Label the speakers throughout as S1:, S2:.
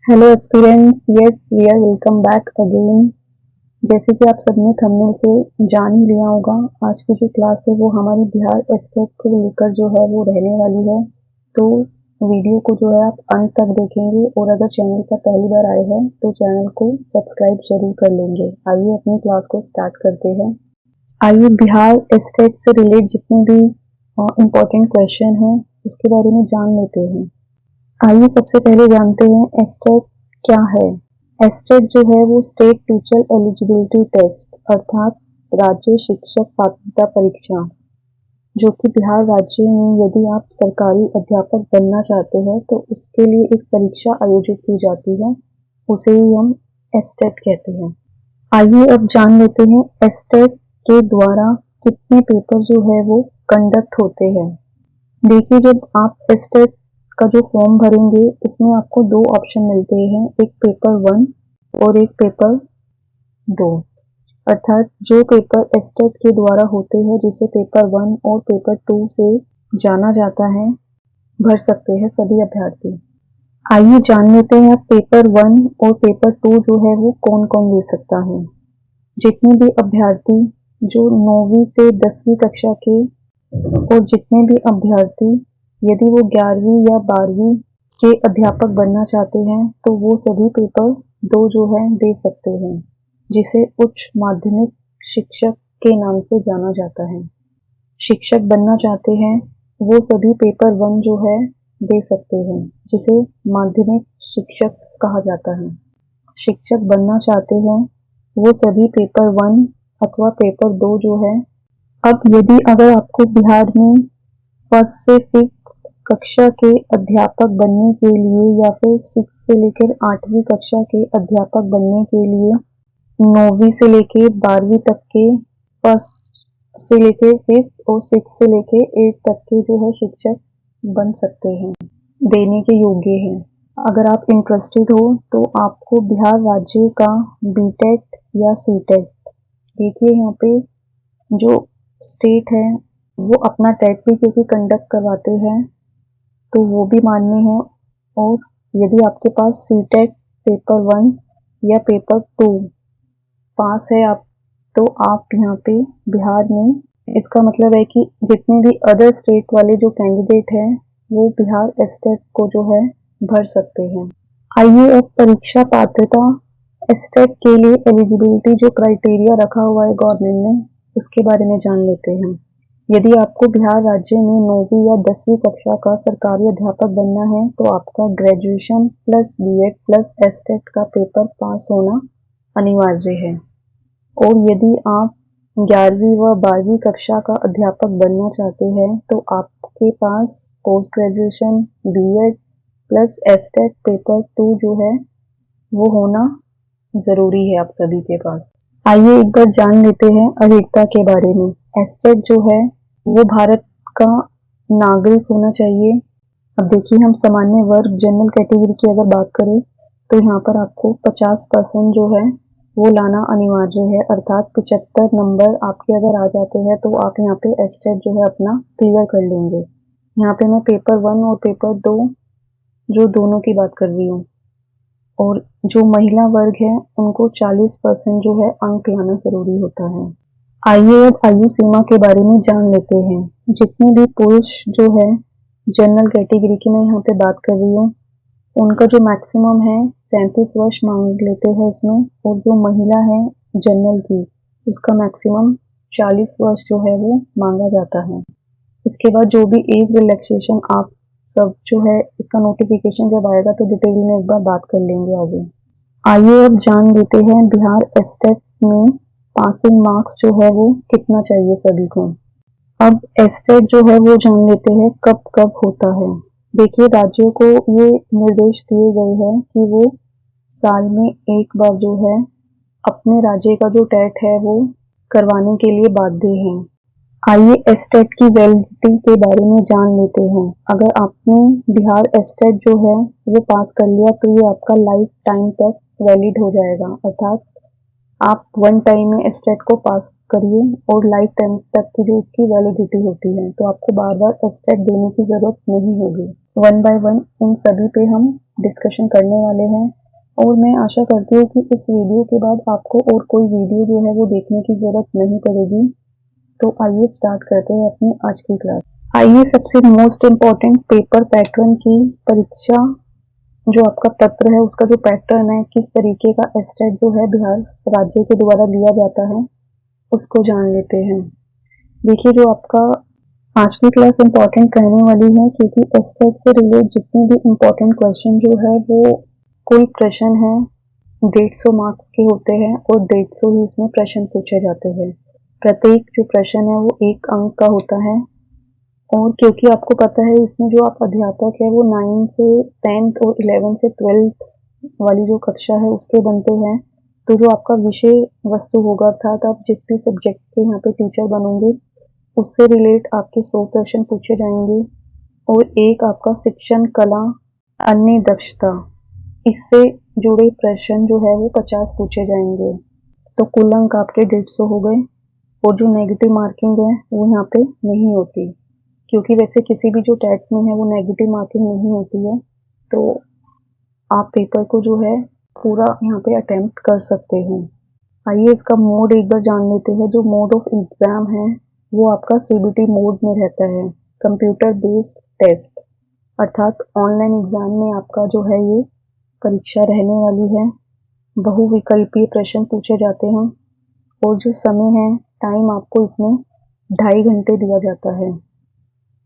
S1: Hello aspirants, yes we are welcome back again. जैसे कि आप सबने थंबनेल से जान ही लिया होगा, आज की जो क्लास है वो हमारी बिहार एस्टेट को लेकर जो है वो रहने वाली है। तो वीडियो को जो है आप अंत तक देखेंगे और अगर चैनल पर पहली बार आए हैं तो चैनल को सब्सक्राइब जरूर कर लेंगे। आइए अपनी क्लास को स्टार्ट करते हैं। आइए बिहार एस्टेट से रिलेट जितने भी इम्पोर्टेंट क्वेश्चन हैं उसके बारे में जान लेते हैं। आइए सबसे पहले जानते हैं एस्टेट क्या है। एस्टेट जो है वो स्टेट टीचर एलिजिबिलिटी टेस्ट अर्थात राज्य शिक्षक पात्रता परीक्षा, जो कि बिहार राज्य में यदि आप सरकारी अध्यापक बनना चाहते हैं तो उसके लिए एक परीक्षा आयोजित की जाती है, उसे ही हम एस्टेट कहते हैं। आइए अब जान लेते हैं एस्टेट के द्वारा कितने पेपर जो है वो कंडक्ट होते हैं। देखिए, जब आप एस्टेट का जो फॉर्म भरेंगे उसमें आपको दो ऑप्शन मिलते हैं, एक पेपर 1 और एक पेपर 2। अर्थात जो पेपर एस्टेट के द्वारा होते हैं जिसे पेपर 1 और पेपर 2 से जाना जाता है, भर सकते हैं सभी अभ्यर्थी। आइए जान लेते हैं पेपर 1 और पेपर 2 जो है वो कौन कौन दे सकता है। जितने भी अभ्यर्थी जो 9वीं से 10वीं कक्षा के और जितने भी अभ्यर्थी यदि वो 11वीं या 12वीं के अध्यापक बनना चाहते हैं तो वो सभी पेपर 2 जो है दे सकते हैं, जिसे उच्च माध्यमिक शिक्षक के नाम से जाना जाता है। शिक्षक बनना चाहते हैं वो सभी पेपर 1 जो है दे सकते हैं, जिसे माध्यमिक शिक्षक कहा जाता है। शिक्षक बनना चाहते हैं वो सभी पेपर 1 अथवा पेपर 2 जो है। अब यदि अगर आपको बिहार में फर्स्ट से 5th कक्षा के अध्यापक बनने के लिए या फिर 6 से लेकर 8वीं कक्षा के अध्यापक बनने के लिए 9वीं से लेकर 12वीं तक के फर्स्ट से लेकर 5th और 6 से लेकर 8 तक के जो है शिक्षक बन सकते हैं, देने के योग्य हैं। अगर आप इंटरेस्टेड हो तो आपको बिहार राज्य का बीटेट या सीटेट, देखिए यहाँ पे जो स्टेट है वो अपना टेट भी क्योंकि कंडक्ट करवाते हैं तो वो भी मान्य है। और यदि आपके पास सीटेट पेपर 1 या पेपर 2 पास है आप, तो आप यहाँ पे बिहार में, इसका मतलब है कि जितने भी अदर स्टेट वाले जो कैंडिडेट हैं वो बिहार एस्टेट को जो है भर सकते हैं। आइए अब परीक्षा पात्रता एस्टेट के लिए एलिजिबिलिटी जो क्राइटेरिया रखा हुआ है गवर्नमेंट ने उसके बारे में जान लेते हैं। यदि आपको बिहार राज्य में 9वीं या 10वीं कक्षा का सरकारी अध्यापक बनना है तो आपका graduation plus BEd plus STET का पेपर पास होना अनिवार्य है। और यदि आप 11वीं व 12वीं कक्षा का अध्यापक बनना चाहते हैं तो आपके पास post graduation B Ed plus state paper 2 जो है वो होना जरूरी है आप सभी के पास। आइए एक बार जान लेते हैं अर्हता के बारे में। एस्टेट जो है वो भारत का नागरिक होना चाहिए। अब देखिए, हम सामान्य वर्ग जनरल कैटेगरी की अगर बात करें तो यहाँ पर आपको 50% जो है वो लाना अनिवार्य है, अर्थात 75 नंबर आपके अगर आ जाते हैं तो आप यहाँ पे एस्टेट जो है अपना क्लियर कर लेंगे। यहाँ पे मैं पेपर 1 और पेपर 2 जो दोनों की बात कर रही हूँ। और जो महिला वर्ग है उनको 40% जो है अंक लाना जरूरी होता है। आइए अब आयु सीमा के बारे में जान लेते हैं। जितने भी पुरुष जो है जनरल कैटेगरी की मैं यहाँ पे बात कर रही हूँ, उनका जो मैक्सिमम है 37 वर्ष मांग लेते हैं इसमें, और जो महिला है जनरल की उसका मैक्सिमम 40 वर्ष जो है वो मांगा जाता है। इसके बाद जो भी एज रिलैक्सेशन आप सब जो है इसका नोटिफिकेशन जब आएगा तो डिटेल में एक बार बात कर लेंगे आगे। आइए अब जान लेते हैं बिहार एस्टेट में पासिंग मार्क्स जो है वो कितना चाहिए सभी को। अब एस्टेट जो है वो जान लेते हैं कब कब होता है। देखिए, राज्यों को ये निर्देश दिए गए हैं कि वो साल में एक बार जो है अपने राज्य का जो टेट है वो करवाने के लिए बाध्य हैं। आइए एस्टेट की वैलिडिटी के बारे में जान लेते हैं। अगर आपने बिहार एस्टेट जो है वो पास कर लिया तो ये आपका लाइफ टाइम तक वैलिड हो जाएगा, अर्थात आप वन टाइम में एस्टेट को पास करिए और लाइफ टाइम तक की जो इसकी वैलिडिटी होती है तो आपको बार बार एस्टेट देने की जरूरत नहीं होगी। वन बाय वन उन सभी पे हम डिस्कशन करने वाले हैं। और मैं आशा करती हूँ कि इस वीडियो के बाद आपको और कोई वीडियो जो है वो देखने की ज़रूरत नहीं पड़ेगी। तो आइए स्टार्ट करते हैं अपनी आज की क्लास। आइए सबसे मोस्ट इम्पॉर्टेंट पेपर पैटर्न की परीक्षा जो आपका पत्र है उसका जो पैटर्न है, किस तरीके का एस्टेट जो है बिहार राज्य के द्वारा लिया जाता है, उसको जान लेते हैं। देखिए, जो आपका आज की क्लास इम्पॉर्टेंट रहने वाली है, क्योंकि एस्टेट से रिलेटेड जितने भी इम्पॉर्टेंट क्वेश्चन जो है वो कोई प्रश्न है 150 मार्क्स के होते हैं और 150 ही इसमें प्रश्न पूछे जाते हैं। प्रत्येक जो प्रश्न है वो 1 अंक का होता है। और क्योंकि आपको पता है इसमें जो आप अध्यापक है वो 9 से 10th और 11 से 12th वाली जो कक्षा है उसके बनते हैं, तो जो आपका विषय वस्तु होगा अर्थात आप जिस भी सब्जेक्ट के यहाँ पे टीचर बनोगे उससे रिलेट आपके 100 प्रश्न पूछे जाएंगे। और एक आपका शिक्षण कला अन्य दक्षता, इससे जुड़े प्रश्न जो है वो 50 पूछे जाएंगे। तो कुल अंक आपके 150 हो गए। और जो नेगेटिव मार्किंग है वो यहाँ पे नहीं होती, क्योंकि वैसे किसी भी जो टेट में है वो नेगेटिव मार्किंग नहीं होती है। तो आप पेपर को जो है पूरा यहाँ पे अटेम्प्ट कर सकते हैं। आइए इसका मोड एक बार जान लेते हैं। जो मोड ऑफ एग्जाम है वो आपका सीबीटी मोड में रहता है, कंप्यूटर बेस्ड टेस्ट, अर्थात ऑनलाइन एग्जाम में आपका जो है ये परीक्षा रहने वाली है। बहुविकल्पीय प्रश्न पूछे जाते हैं और जो समय है, टाइम आपको इसमें 2.5 घंटे दिया जाता है।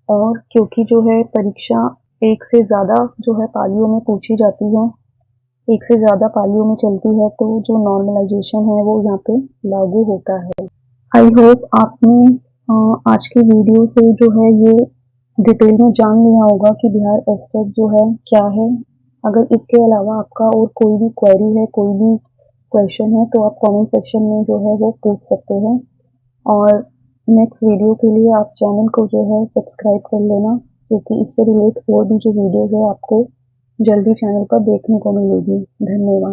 S1: और क्योंकि जो है परीक्षा एक से ज़्यादा जो है पालियों में पूछी जाती है, एक से ज़्यादा पालियों में चलती है, तो जो नॉर्मलाइजेशन है वो यहाँ पे लागू होता है। आई होप आपने आज की वीडियो से जो है ये डिटेल में जान लिया होगा कि बिहार एस्टेट जो है क्या है। अगर इसके अलावा आपका और कोई भी क्वेरी है, कोई भी क्वेश्चन है, तो आप कमेंट सेक्शन में जो है वो पूछ सकते हैं। और नेक्स्ट वीडियो के लिए आप चैनल को जो है सब्सक्राइब कर लेना, क्योंकि इससे रिलेट और भी जो वीडियोज़ है आपको जल्दी चैनल पर देखने को मिलेगी। धन्यवाद।